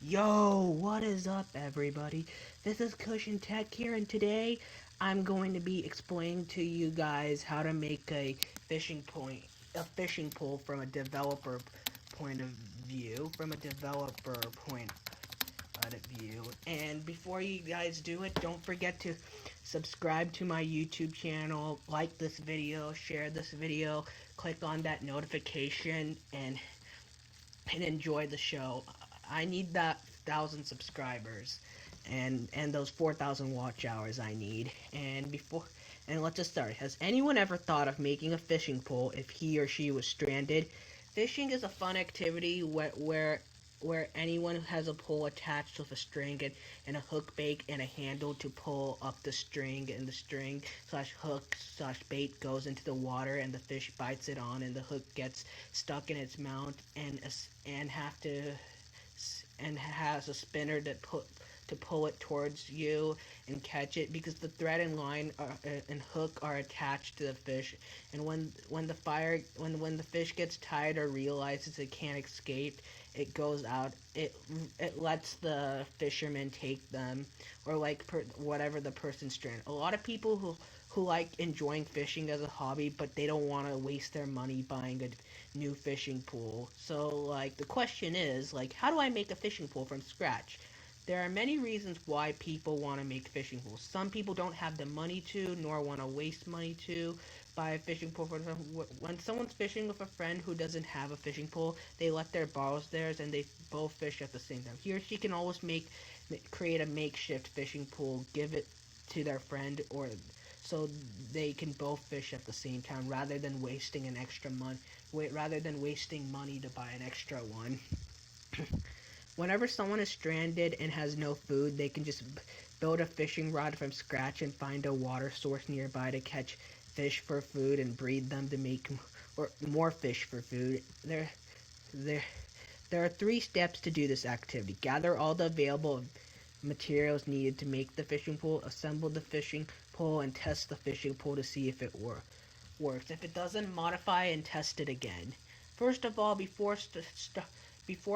Yo, what is up, everybody? This is Cushion Tech here, and today I'm going to be explaining to you guys how to make a fishing pole from a developer point of view, from a developer point of view. And before you guys do it, don't forget to subscribe to my YouTube channel, like this video, share this video, click on that notification, and enjoy the show. I need that 1,000 subscribers and those 4,000 watch hours I need. And let's just start. Has anyone ever thought of making a fishing pole if he or she was stranded? Fishing is a fun activity where anyone has a pole attached with a string and a hook bait and a handle to pull up the string, and the string slash hook slash bait goes into the water and the fish bites it on and the hook gets stuck in its mouth and have to and has a spinner to pull it towards you and catch it, because the thread and line and hook are attached to the fish. And when the fish gets tired or realizes it can't escape, it goes out. It lets the fisherman take them, or whatever the person's strand. A lot of people who like enjoying fishing as a hobby, but they don't want to waste their money buying a new fishing pool. So the question is, how do I make a fishing pool from scratch? There are many reasons why people want to make fishing pools. Some people don't have the money to, nor want to waste money to buy a fishing pole. For example, when someone's fishing with a friend who doesn't have a fishing pole, they let their borrows theirs and they both fish at the same time. He or she can always create a makeshift fishing pool, give it to their friend, or so they can both fish at the same time, rather than wasting money to buy an extra one. Whenever someone is stranded and has no food, they can just build a fishing rod from scratch and find a water source nearby to catch fish for food and breed them to make more fish for food. There, there are 3 steps to do this activity. Gather all the available materials needed to make the fishing pole, assemble the fishing pole, and test the fishing pole to see if it works. If it doesn't, modify and test it again. First of all, before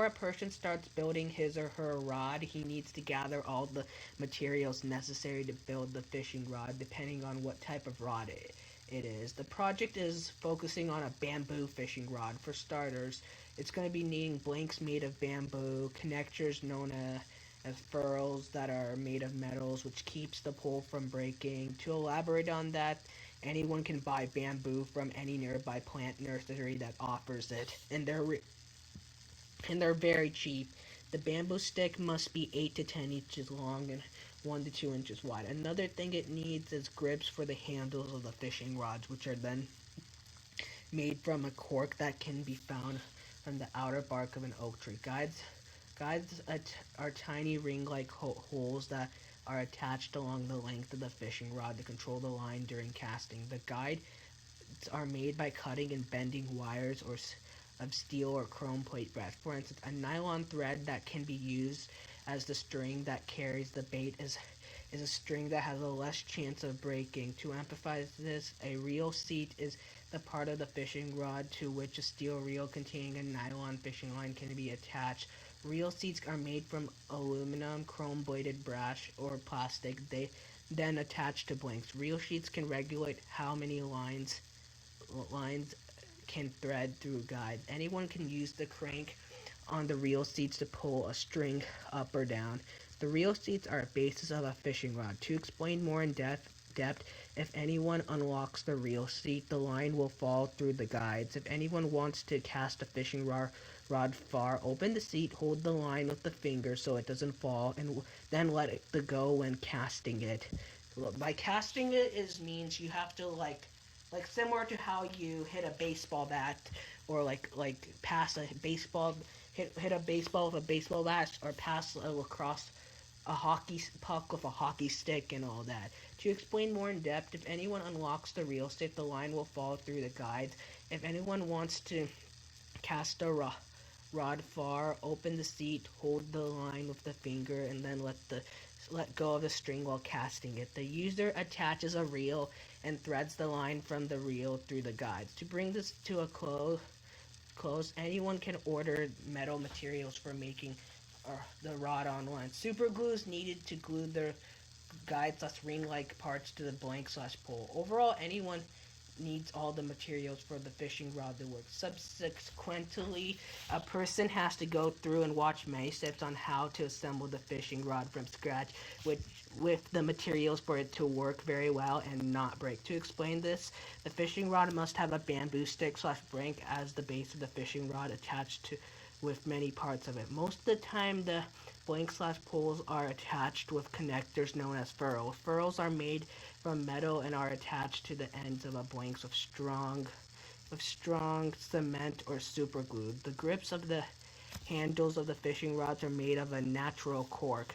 a person starts building his or her rod, he needs to gather all the materials necessary to build the fishing rod, depending on what type of rod it is. The project is focusing on a bamboo fishing rod. For starters, it's going to be needing blanks made of bamboo, connectors known as furrows that are made of metals, which keeps the pole from breaking. To elaborate on that, anyone can buy bamboo from any nearby plant nursery that offers it, and they're very cheap. The bamboo stick must be 8 to 10 inches long and 1 to 2 inches wide. Another thing it needs is grips for the handles of the fishing rods, which are then made from a cork that can be found from the outer bark of an oak tree. Guides are tiny ring-like holes that are attached along the length of the fishing rod to control the line during casting. The guides are made by cutting and bending wires of steel or chrome plate brass. For instance, a nylon thread that can be used as the string that carries the bait is a string that has a less chance of breaking. To amplify this, a reel seat is the part of the fishing rod to which a steel reel containing a nylon fishing line can be attached. Reel seats are made from aluminum, chrome-bladed brass, or plastic. They then attach to blanks. Reel sheets can regulate how many lines can thread through guides. Anyone can use the crank on the reel seats to pull a string up or down. The reel seats are a basis of a fishing rod. To explain more in depth, if anyone unlocks the reel seat, the line will fall through the guides. If anyone wants to cast a fishing rod far, open the seat, hold the line with the finger so it doesn't fall, and then let it go when casting it. By casting it means you have to similar to how you hit a baseball bat, or pass a baseball, hit a baseball with a baseball bat, or pass a lacrosse a hockey puck with a hockey stick and all that. To explain more in depth, if anyone unlocks the reel stick, the line will fall through the guides. If anyone wants to cast a rod far, open the seat, hold the line with the finger, and then let go of the string while casting it. The user attaches a reel and threads the line from the reel through the guides. To bring this to a close, anyone can order metal materials for making the rod on line. Super glue is needed to glue the guide/ring-like parts to the blank/pole. Overall, anyone needs all the materials for the fishing rod to work. Subsequently, a person has to go through and watch many steps on how to assemble the fishing rod from scratch, with the materials for it to work very well and not break. To explain this, the fishing rod must have a bamboo stick/brink as the base of the fishing rod attached to with many parts of it. Most of the time, the blank/poles are attached with connectors known as furrows. Furrows are made from metal and are attached to the ends of a blanks with strong cement or super glue. The grips of the handles of the fishing rods are made of a natural cork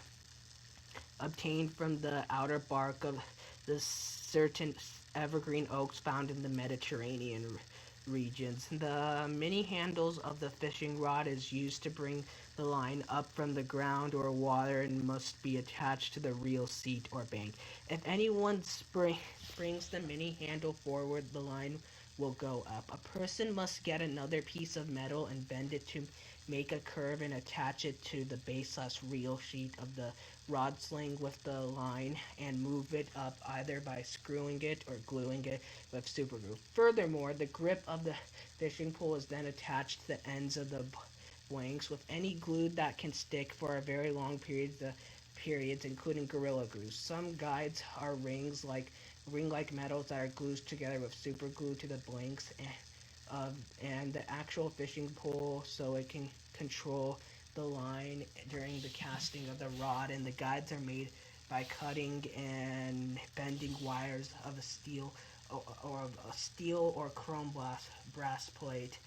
obtained from the outer bark of the certain evergreen oaks found in the Mediterranean regions. The mini handles of the fishing rod is used to bring the line up from the ground or water and must be attached to the reel seat or bank. If anyone brings the mini handle forward, the line will go up. A person must get another piece of metal and bend it to make a curve and attach it to the base/reel sheet of the rod sling with the line and move it up either by screwing it or gluing it with super glue. Furthermore, the grip of the fishing pole is then attached to the ends of the blanks with any glue that can stick for a very long periods, including Gorilla Glue. Some guides are ring-like metals that are glued together with super glue to the blanks and the actual fishing pole so it can control the line during the casting of the rod, and the guides are made by cutting and bending wires of a steel or chrome brass plate.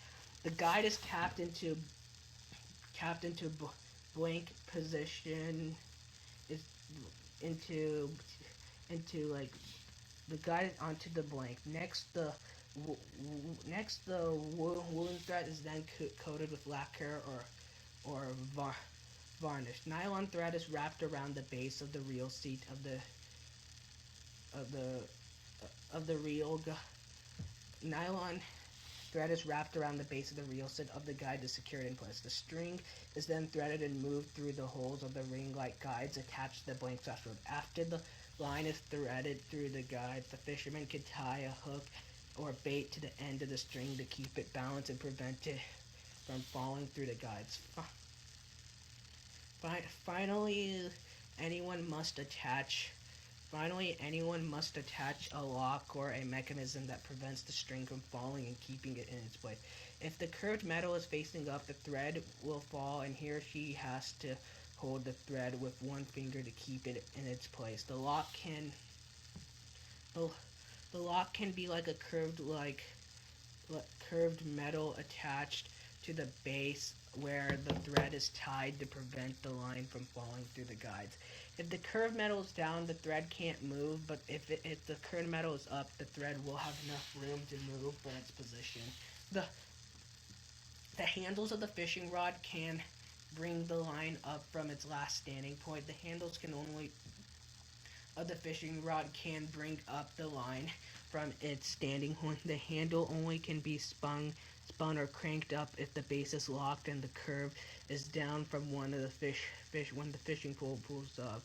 The guide is capped into blank position is into like the guide onto the blank. Next, the woolen thread is then coated with lacquer or varnish. Nylon thread is wrapped around the base of the reel seat of the reel. Nylon thread is wrapped around the base of the reel set of the guide to secure it in place. The string is then threaded and moved through the holes of the ring-like guides attached to the blank/rope. After the line is threaded through the guides, the fisherman can tie a hook or bait to the end of the string to keep it balanced and prevent it from falling through the guides. Finally, anyone must attach a lock or a mechanism that prevents the string from falling and keeping it in its place. If the curved metal is facing up, the thread will fall and he or she has to hold the thread with one finger to keep it in its place. The lock can be like a curved metal attached to the base where the thread is tied to prevent the line from falling through the guides. If the curved metal is down, the thread can't move, but if the curved metal is up, the thread will have enough room to move from its position. The handles of the fishing rod can bring the line up from its last standing point. The handles of the fishing rod can bring up the line from its standing point. The handle only can be spun or cranked up if the base is locked and the curve is down from one of the fish when the fishing pole pulls up.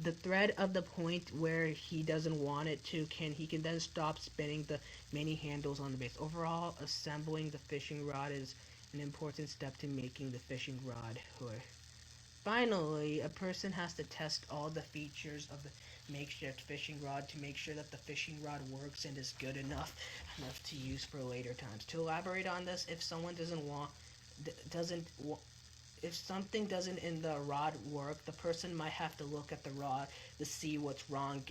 The thread of the point where he doesn't want it to he can then stop spinning the many handles on the base. Overall, assembling the fishing rod is an important step to making the fishing rod hook. Finally, a person has to test all the features of the makeshift fishing rod to make sure that the fishing rod works and is good enough to use for later times. To elaborate on this, if something doesn't in the rod work, the person might have to look at the rod to see what's wrong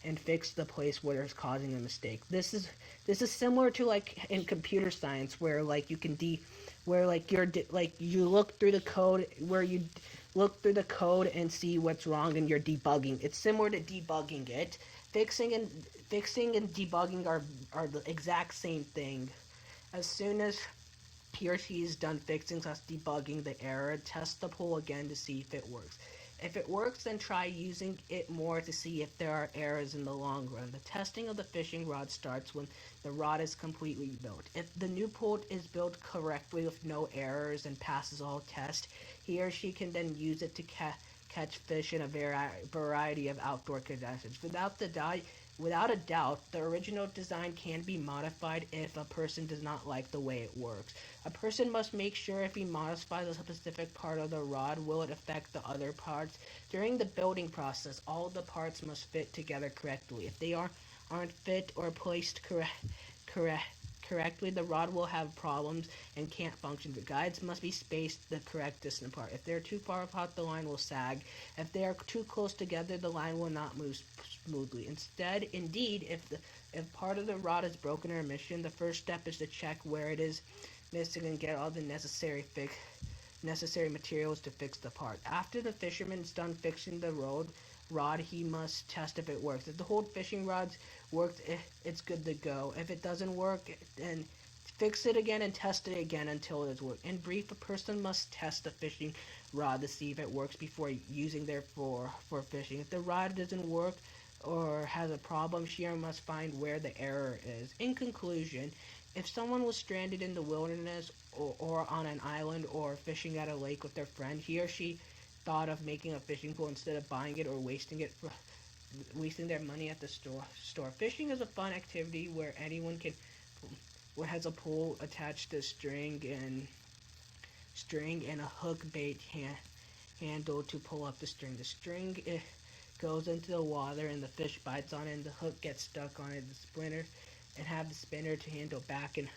and fix the place where it's causing a mistake. This is similar to like in computer science where like you can you look through the code and see what's wrong and you're debugging. It's similar to debugging it. Fixing and debugging are the exact same thing. As soon as he or she is done fixing / debugging the error, test the pole again to see if it works. If it works, then try using it more to see if there are errors in the long run. The testing of the fishing rod starts when the rod is completely built. If the new pole is built correctly with no errors and passes all tests, he or she can then use it to catch fish in a variety of outdoor conditions. Without a doubt, the original design can be modified if a person does not like the way it works. A person must make sure if he modifies a specific part of the rod, will it affect the other parts. During the building process, all the parts must fit together correctly. If they aren't fit or placed correctly, the rod will have problems and can't function. The guides must be spaced the correct distance apart. If they're too far apart, the line will sag. If they are too close together, the line will not move smoothly. Indeed, if part of the rod is broken or missing, the first step is to check where it is missing and get all the necessary materials to fix the part. After the fisherman's done fixing the rod, he must test if it works. If the whole fishing rod's worked, it's good to go. If it doesn't work, then fix it again and test it again until it works. In brief, a person must test the fishing rod to see if it works before using their for fishing. If the rod doesn't work or has a problem, she must find where the error is. In conclusion, if someone was stranded in the wilderness or on an island or fishing at a lake with their friend, he or she thought of making a fishing pole instead of buying it or wasting their money at the store. Fishing is a fun activity where anyone has a pole attached to string and a hook bait handle to pull up the string. The string goes into the water and the fish bites on it and the hook gets stuck on it. The spinner to handle back and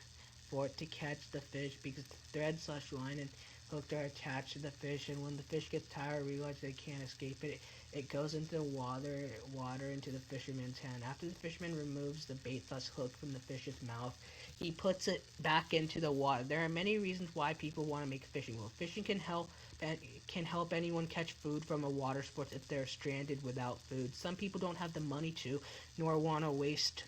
forth to catch the fish because the thread/line and hook are attached to the fish, and when the fish gets tired or realizes they can't escape it, it goes into the water into the fisherman's hand. After the fisherman removes the bait/hook from the fish's mouth, he puts it back into the water. There are many reasons why people want to make a fishing pole. Fishing can help anyone catch food from a water sport if they're stranded without food. Some people don't have the money to, nor want to waste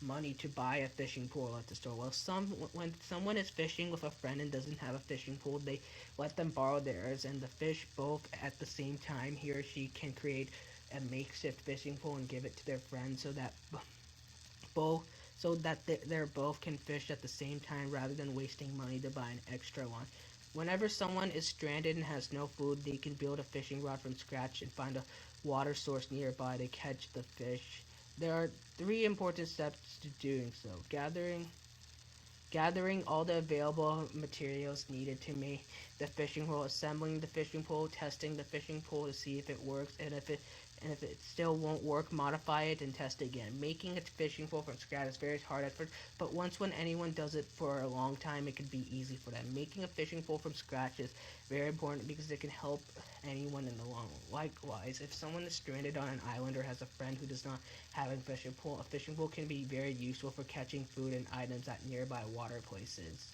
money to buy a fishing pole at the store. When someone is fishing with a friend and doesn't have a fishing pole, they let them borrow theirs and the fish both at the same time. He or she can create a makeshift fishing pole and give it to their friend so that they both can fish at the same time rather than wasting money to buy an extra one. Whenever someone is stranded and has no food, they can build a fishing rod from scratch and find a water source nearby to catch the fish. There are 3 important steps to doing so. Gathering all the available materials needed to make the fishing pole, assembling the fishing pole, testing the fishing pole to see if it works, and if it still won't work, modify it and test it again. Making a fishing pole from scratch is very hard at first, but when anyone does it for a long time, it can be easy for them. Making a fishing pole from scratch is very important because it can help anyone in the long run. Likewise, if someone is stranded on an island or has a friend who does not have a fishing pole can be very useful for catching food and items at nearby water places.